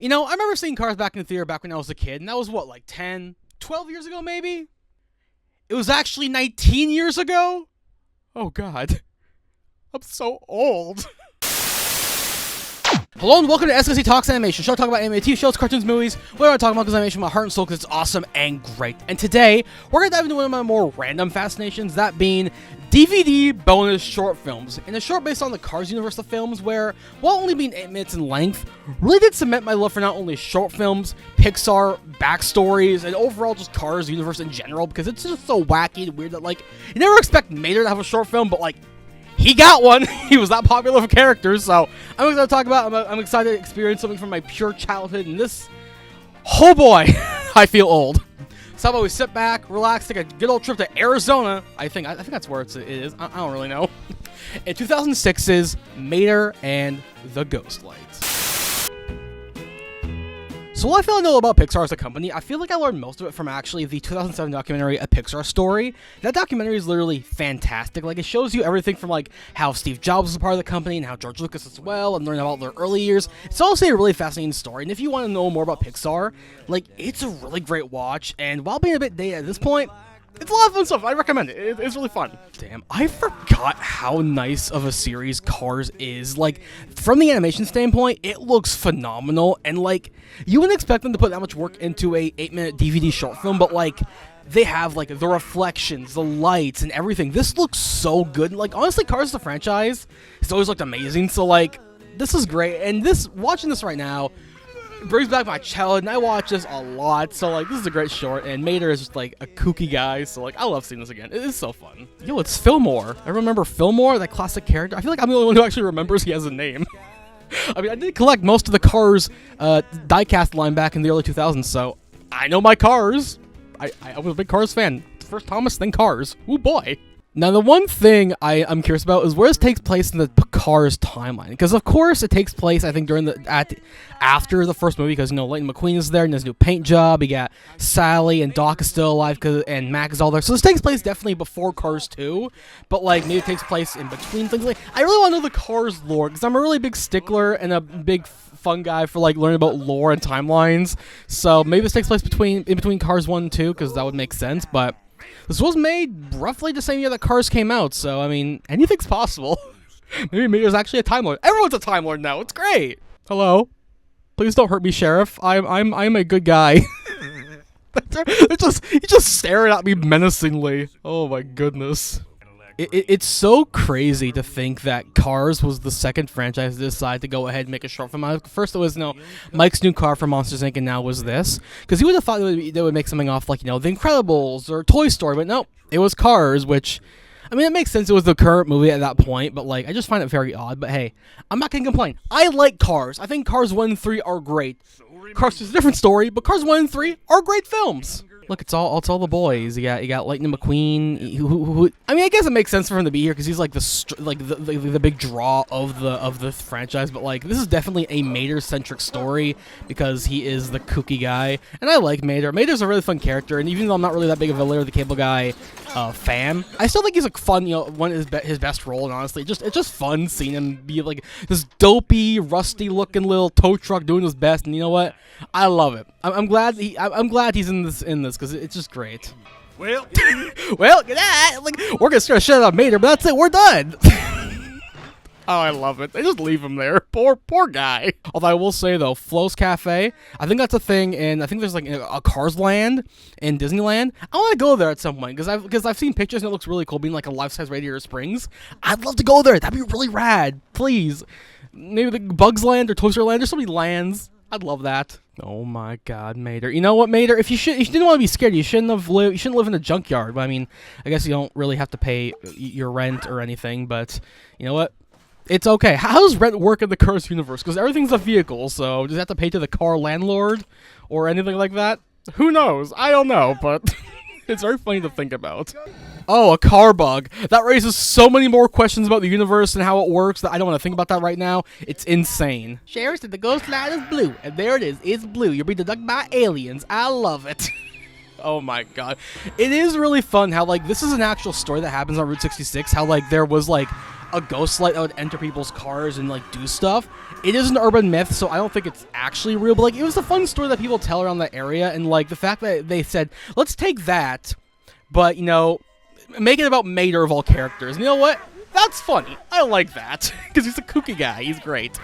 You know, I remember seeing Cars back in the theater back when I was a kid, and that was what, like 10, 12 years ago maybe? It was actually 19 years ago? Oh god. I'm so old. Hello and welcome to SKZ Talks Animation, show talk about anime, TV shows, cartoons, movies, whatever I talk about because animation, my heart and soul because it's awesome and great. And today, we're going to dive into one of my more random fascinations, that being DVD bonus short films. And a short based on the Cars universe of films where, while only being 8 minutes in length, really did cement my love for not only short films, Pixar, backstories, and overall just Cars universe in general because it's just so wacky and weird that, like, you never expect Mater to have a short film, but, like, he got one. He was that popular of a character, so I'm excited to talk about. I'm excited to experience something from my pure childhood, and this, oh boy, I feel old. So how about we sit back, relax, take a good old trip to Arizona. I think that's where it is. I don't really know. In 2006's Mater and the Ghostlight. So what I feel I know about Pixar as a company, I feel like I learned most of it from actually the 2007 documentary, A Pixar Story. That documentary is literally fantastic. Like, it shows you everything from, like, how Steve Jobs was a part of the company and how George Lucas as well, and learning about their early years. It's also a really fascinating story, and if you want to know more about Pixar, like, it's a really great watch, and while being a bit dated at this point, it's a lot of fun stuff. I recommend it. It's really fun. Damn, I forgot how nice of a series Cars is. Like, from the animation standpoint, it looks phenomenal. And, like, you wouldn't expect them to put that much work into a 8-minute DVD short film, but, like, they have, like, the reflections, the lights, and everything. This looks so good. Like, honestly, Cars the franchise has always looked amazing. So, like, this is great. And watching this right now, it brings back my childhood, and I watch this a lot, so, like, this is a great short, and Mater is just, like, a kooky guy, so, like, I love seeing this again. It is so fun. Yo, it's Fillmore. I remember Fillmore, that classic character. I feel like I'm the only one who actually remembers he has a name. I mean, I did collect most of the Cars diecast line back in the early 2000s, so I know my Cars. I was a big Cars fan. First Thomas, then Cars. Ooh, boy. Now, the one thing I'm curious about is where this takes place in the Cars timeline. Because, of course, it takes place, I think, after the first movie, because, you know, Lightning McQueen is there, and his new paint job. You got Sally, and Doc is still alive, and Mac is all there. So this takes place definitely before Cars 2, but, like, maybe it takes place in between things. Like, I really want to know the Cars lore, because I'm a really big stickler and a big fun guy for, like, learning about lore and timelines. So maybe this takes place in between Cars 1 and 2, because that would make sense, but this was made roughly the same year that Cars came out, so, I mean, anything's possible. Maybe Mater's actually a Time Lord. Everyone's a Time Lord now. It's great. Hello? Please don't hurt me, Sheriff. I'm a good guy. He's just staring at me menacingly. Oh my goodness. It's so crazy to think that Cars was the second franchise to decide to go ahead and make a short film. First, it was, you know, Mike's new car for Monsters, Inc., and now was this. Because you would have thought they would make something off, like, you know, The Incredibles or Toy Story, but no, it was Cars, which, I mean, it makes sense. It was the current movie at that point, but, like, I just find it very odd. But hey, I'm not going to complain. I like Cars. I think Cars 1 and 3 are great. Cars is a different story, but Cars 1 and 3 are great films. Look, it's all the boys. You got Lightning McQueen. Who I mean, I guess it makes sense for him to be here because he's like the big draw of the franchise. But, like, this is definitely a Mater-centric story because he is the kooky guy, and I like Mater. Mater's a really fun character, and even though I'm not really that big of a Larry the Cable Guy fan, I still think he's a fun, you know, one of his best role. And honestly, it's just fun seeing him be like this dopey, rusty-looking little tow truck doing his best. And you know what? I love it. I'm glad he's in this because it's just great. Well, well, get that. Like, we're gonna start shut up Mater, but that's it. We're done. Oh, I love it. They just leave him there. Poor guy. Although I will say though, Flo's Cafe, I think that's a thing, and I think there's like a Cars Land in Disneyland. I want to go there at some point because I've seen pictures and it looks really cool, being like a life-size Radiator Springs. I'd love to go there. That'd be really rad. Please, maybe the Bugs Land or Toaster Land. There's so many lands. I'd love that. Oh my God, Mater. You know what, Mater? If you didn't want to be scared, you shouldn't live in a junkyard. But I mean, I guess you don't really have to pay your rent or anything. But you know what? It's okay. How does rent work in the Cars universe? Because everything's a vehicle, so does it have to pay to the car landlord or anything like that? Who knows? I don't know, but it's very funny to think about. Oh, a car bug. That raises so many more questions about the universe and how it works that I don't want to think about that right now. It's insane. Sheriff said the Ghostlight is blue, and there it is. It's blue. You're being abducted by aliens. I love it. Oh my God. It is really fun how, like, this is an actual story that happens on Route 66. How, like, there was, like, a Ghostlight that would enter people's cars and like do stuff. It is an urban myth, so I don't think it's actually real, but like it was a fun story that people tell around that area, and like the fact that they said, let's take that, but you know, make it about Mater of all characters. And you know what? That's funny. I like that because he's a kooky guy. He's great.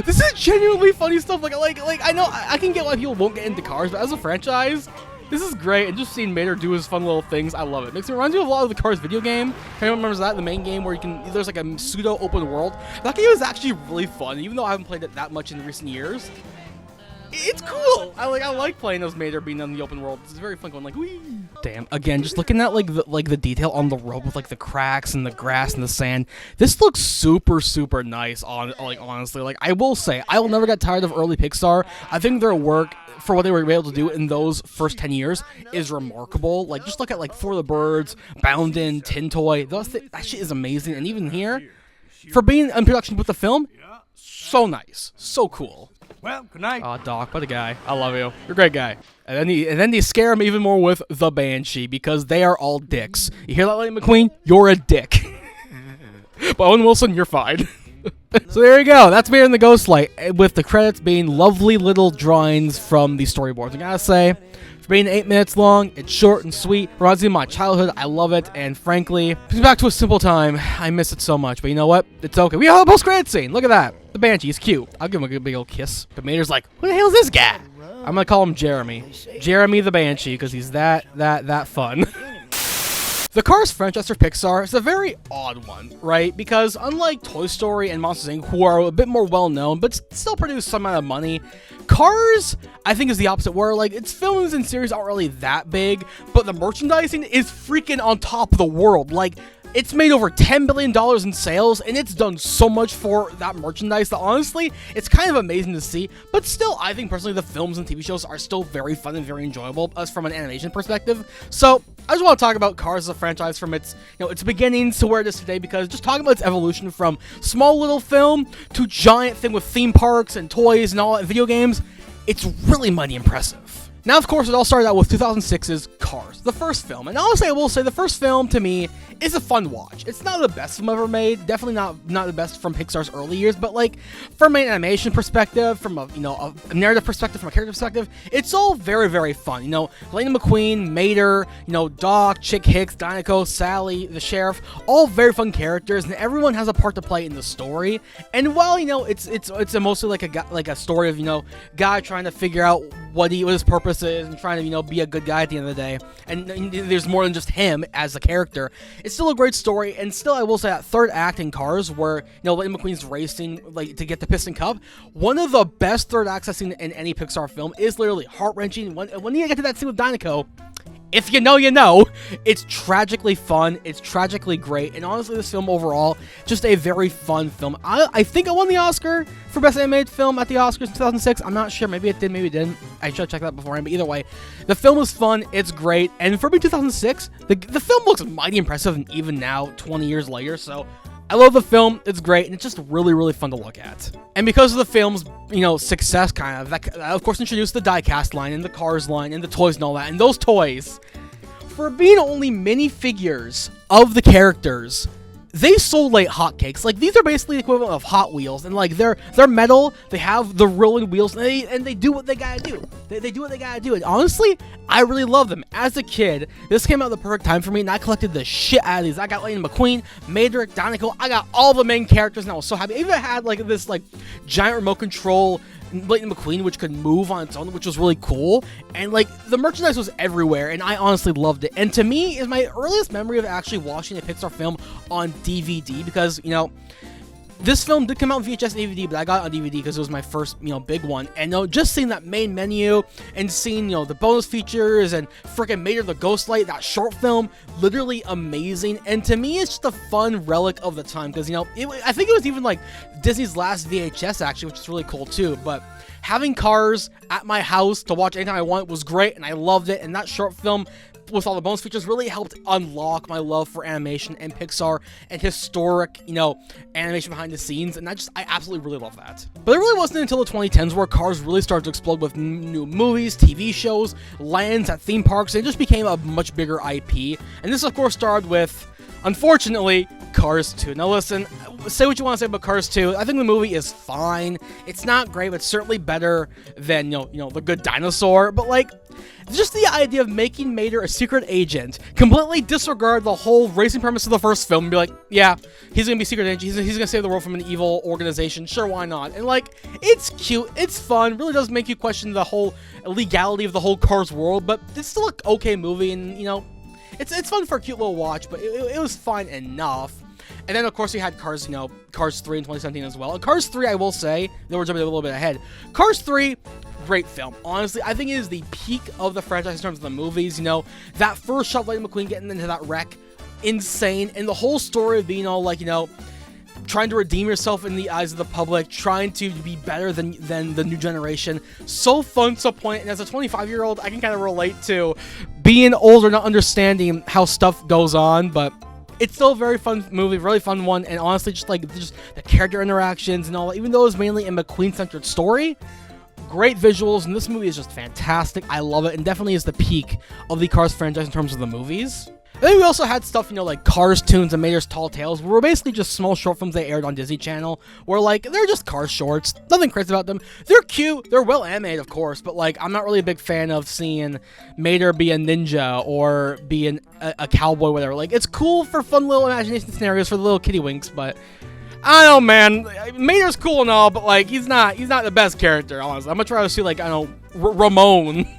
This is genuinely funny stuff. Like I know I can get why people won't get into cars, but as a franchise, this is great. And just seeing Mater do his fun little things, I love it. It reminds me of a lot of the Cars video game. Anyone remembers that? The main game where there's like a pseudo open world. That game is actually really fun, even though I haven't played it that much in recent years. It's cool. I like playing those Mater being on the open world. It's very fun going like, wee. Damn. Again, just looking at like the detail on the road with like the cracks and the grass and the sand. This looks super nice. Honestly, like I will say, I will never get tired of early Pixar. I think their work for what they were able to do in those first 10 years is remarkable. Like just look at like For the Birds, Boundin', Tin Toy. That shit is amazing. And even here, for being in production with the film, so nice, so cool. Well, good night. Aw, Doc, what a guy. I love you. You're a great guy. And then they scare him even more with the Banshee, because they are all dicks. You hear that, Lightning McQueen? You're a dick. But Owen Wilson, you're fine. So there you go. That's Mater and the Ghostlight, with the credits being lovely little drawings from the storyboards. I gotta say, for being 8 minutes long, it's short and sweet. Reminds me of my childhood. I love it. And frankly, it's back to a simple time. I miss it so much. But you know what? It's okay. We have a post-credit scene. Look at that. The Banshee is cute. I'll give him a good big old kiss. But Mater's like, who the hell is this guy? I'm gonna call him Jeremy. Jeremy the Banshee, because he's that fun. The Cars franchise for Pixar is a very odd one, right? Because unlike Toy Story and Monsters Inc., who are a bit more well-known, but still produce some amount of money, Cars, I think, is the opposite, where, like, its films and series aren't really that big, but the merchandising is freaking on top of the world. Like, it's made over $10 billion in sales, and it's done so much for that merchandise that, honestly, it's kind of amazing to see. But still, I think, personally, the films and TV shows are still very fun and very enjoyable, as from an animation perspective. So, I just want to talk about Cars as a franchise from its, its beginnings to where it is today, because just talking about its evolution from small little film to giant thing with theme parks and toys and all that, video games, it's really mighty impressive. Now, of course, it all started out with 2006's Cars, the first film. And honestly, I will say the first film, to me, is a fun watch. It's not the best film ever made, definitely not the best from Pixar's early years, but like, from an animation perspective, from a narrative perspective, from a character perspective, it's all very, very fun. Lightning McQueen, Mater, Doc, Chick Hicks, Dinoco, Sally, the Sheriff, all very fun characters, and everyone has a part to play in the story. And while, it's mostly like a story of, guy trying to figure out what his purpose is and trying to, be a good guy at the end of the day, and there's more than just him as a character, it's still a great story. And still, I will say, that third act in Cars, where Lightning McQueen's racing to get the Piston Cup, one of the best third acts I've seen in any Pixar film, is literally heart-wrenching. When you get to that scene with Dinoco, if you know, you know. It's tragically fun. It's tragically great. And honestly, this film overall, just a very fun film. I think it won the Oscar for Best Animated Film at the Oscars in 2006. I'm not sure. Maybe it did. Maybe it didn't. I should check that beforehand. But either way, the film is fun. It's great. And for being 2006, the film looks mighty impressive, and even now, 20 years later. So I love the film. It's great, and it's just really, really fun to look at. And because of the film's, success, kind of, that of course introduced the die-cast line and the Cars line and the toys and all that. And those toys, for being only minifigures of the characters, they sold like hotcakes. Like, these are basically the equivalent of Hot Wheels, and like they're metal. They have the rolling wheels, and they do what they gotta do. They do what they gotta do. And honestly, I really love them. As a kid, this came out at the perfect time for me, and I collected the shit out of these. I got Lightning McQueen, Mater, Dinoco. I got all the main characters, and I was so happy. I even had like this giant remote control Lightning McQueen, which could move on its own, which was really cool. And like, the merchandise was everywhere, and I honestly loved it. And to me, is my earliest memory of actually watching a Pixar film on DVD, because this film did come out on VHS and DVD, but I got it on DVD because it was my first, big one. And just seeing that main menu and seeing, the bonus features and freaking Mater the Ghostlight, that short film, literally amazing. And to me, it's just a fun relic of the time, because, I think it was even like Disney's last VHS, actually, which is really cool too. But having Cars at my house to watch anytime I want was great, and I loved it. And that short film, with all the bonus features, really helped unlock my love for animation and Pixar and historic, animation behind the scenes, and I absolutely really love that. But it really wasn't until the 2010s where Cars really started to explode with new movies, TV shows, lands at theme parks, and it just became a much bigger IP. And this, of course, started with Unfortunately, Cars 2. Now listen, say what you want to say about Cars 2. I think the movie is fine. It's not great, but it's certainly better than, you know, The Good Dinosaur. But, like, just the idea of making Mater a secret agent, completely disregard the whole racing premise of the first film, and be like, yeah, he's gonna be secret agent, he's gonna save the world from an evil organization, sure, why not? And, like, it's cute, it's fun, really does make you question the whole legality of the whole Cars world, but it's still an okay movie, and, you know, it's fun for a cute little watch, but it was fine enough. And then, of course, we had Cars, you know, Cars 3 in 2017 as well. And Cars 3, I will say, though we're jumping a little bit ahead, Cars 3, great film. Honestly, I think it is the peak of the franchise in terms of the movies, you know. That first shot of Lightning McQueen getting into that wreck, insane. And the whole story of being all, like, you know, trying to redeem yourself in the eyes of the public, trying to be better than the new generation. So fun, so poignant. And as a 25-year-old, I can kind of relate to being older, not understanding how stuff goes on, but it's still a very fun movie, really fun one, and honestly, just the character interactions and all that, even though it's mainly a McQueen-centered story, great visuals, and this movie is just fantastic. I love it, and definitely is the peak of the Cars franchise in terms of the movies. And then we also had stuff, you know, like Cars Toons and Mater's Tall Tales, where were basically just small short films they aired on Disney Channel, where, like, they're just Cars shorts, nothing crazy about them. They're cute, they're well animated, of course, but, like, I'm not really a big fan of seeing Mater be a ninja or be a cowboy, whatever. Like, it's cool for fun little imagination scenarios for the little kitty winks, but I don't know, man. Mater's cool and all, but, like, he's not the best character, honestly. I'm gonna try to see, like, I don't know, Ramon.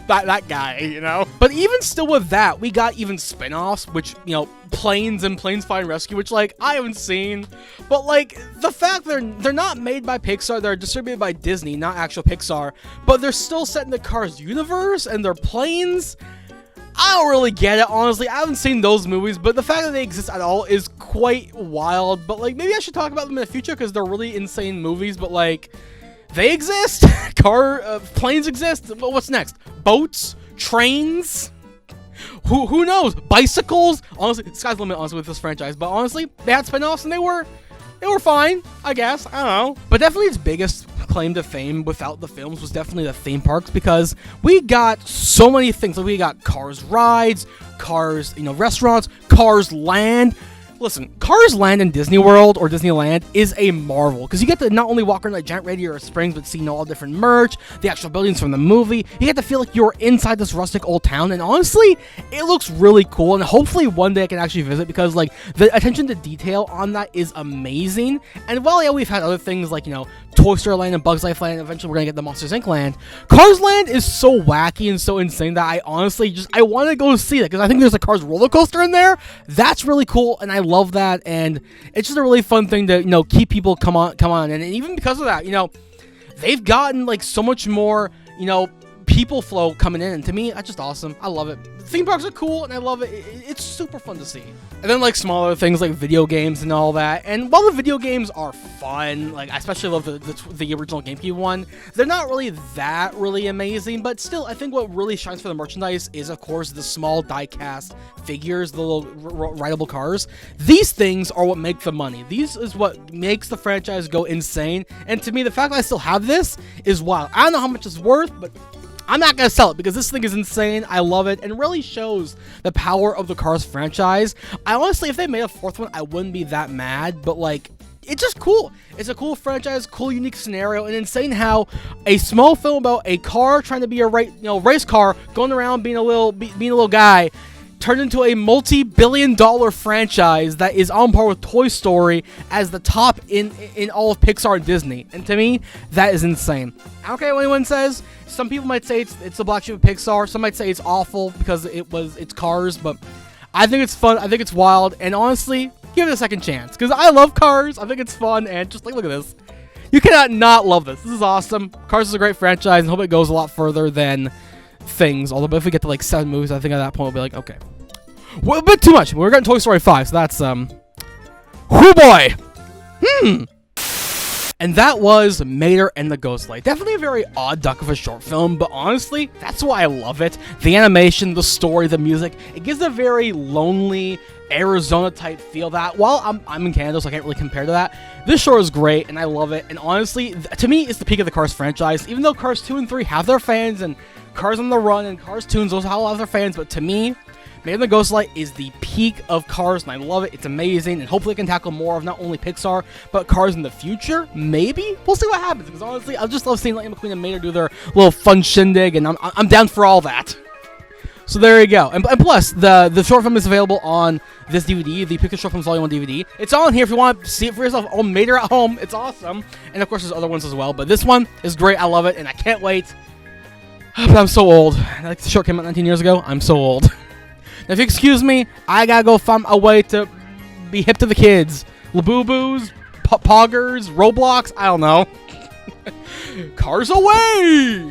That guy, you know? But even still with that, we got even spin-offs, which, you know, Planes and Planes Fire and Rescue, which, like, I haven't seen. But, like, the fact they're not made by Pixar, they're distributed by Disney, not actual Pixar, but they're still set in the Cars universe, and they're planes. I don't really get it, honestly. I haven't seen those movies, but the fact that they exist at all is quite wild. But, like, maybe I should talk about them in the future, because they're really insane movies, but, like, they exist. Planes exist. What's next? Boats? Trains? Who knows? Bicycles? Honestly, the sky's the limit, honestly, with this franchise. But honestly, they had spin-offs and they were fine, I guess. I don't know. But definitely its biggest claim to fame without the films was definitely the theme parks, because we got so many things. Like, we got Cars rides, Cars, you know, restaurants, Cars Land. Listen, Cars Land in Disney World or Disneyland is a marvel, because you get to not only walk around like giant Radiator Springs, but see all different merch, the actual buildings from the movie. You get to feel like you're inside this rustic old town, and honestly, it looks really cool, and hopefully one day I can actually visit, because, like, the attention to detail on that is amazing. And while, yeah, we've had other things like, you know, Toy Story Land and Bugs Life Land, and eventually we're gonna get the Monsters Inc. Land, Cars Land is so wacky and so insane that I honestly I want to go see that, because I think there's a Cars roller coaster in there. That's really cool, and I love that, and it's just a really fun thing to, you know, keep people come on, and even because of that, you know, they've gotten, like, so much more, you know, people flow coming in, and to me, that's just awesome. I love it. Theme parks are cool, and I love it. It's super fun to see. And then, like, smaller things like video games and all that. And while the video games are fun, like, I especially love the original GameCube one, they're not really that really amazing. But still, I think what really shines for the merchandise is, of course, the small die-cast figures, the little rideable cars. These things are what make the money. These is what makes the franchise go insane. And to me, the fact that I still have this is wild. I don't know how much it's worth, but I'm not going to sell it, because this thing is insane. I love it, and really shows the power of the Cars franchise. I honestly, if they made a fourth one, I wouldn't be that mad, but, like, it's just cool. It's a cool franchise, cool, unique scenario, and insane how a small film about a car trying to be a race car, going around being a little guy, turned into a multi-billion-dollar franchise that is on par with Toy Story as the top in all of Pixar and Disney. And to me, that is insane. I don't care what anyone says. Some people might say it's the black sheep of Pixar. Some might say it's awful because it's Cars, but I think it's fun. I think it's wild, and honestly, give it a second chance, because I love Cars. I think it's fun, and just like, look at this. You cannot not love this. This is awesome. Cars is a great franchise, and hope it goes a lot further than things. Although, if we get to like 7 movies, I think at that point we'll be like, okay, well, a bit too much. We're getting Toy Story 5, so that's whoo boy. And that was Mater and the Ghostlight. Definitely a very odd duck of a short film, but honestly, that's why I love it. The animation, the story, the music, it gives a very lonely Arizona type feel that, while I'm in Canada, so I can't really compare to that, this show is great, and I love it. And honestly, to me, it's the peak of the Cars franchise. Even though Cars 2 and 3 have their fans, and Cars on the Run and Cars Toons, those have a lot of their fans, but to me, Made in the Ghostlight is the peak of Cars, and I love it. It's amazing, and hopefully it can tackle more of not only Pixar, but Cars in the future. Maybe? We'll see what happens, because honestly, I just love seeing Lightning McQueen and Mater do their little fun shindig, and I'm down for all that. So there you go. And plus, the short film is available on this DVD, the Pixar Short Films Volume 1 DVD. It's on here if you want to see it for yourself. Oh, Mater at home. It's awesome. And of course, there's other ones as well, but this one is great. I love it, and I can't wait. But I'm so old. Like, the short came out 19 years ago. I'm so old. Now, if you excuse me, I gotta go find a way to be hip to the kids. Labubu's, Poggers, Roblox, I don't know. Cars away!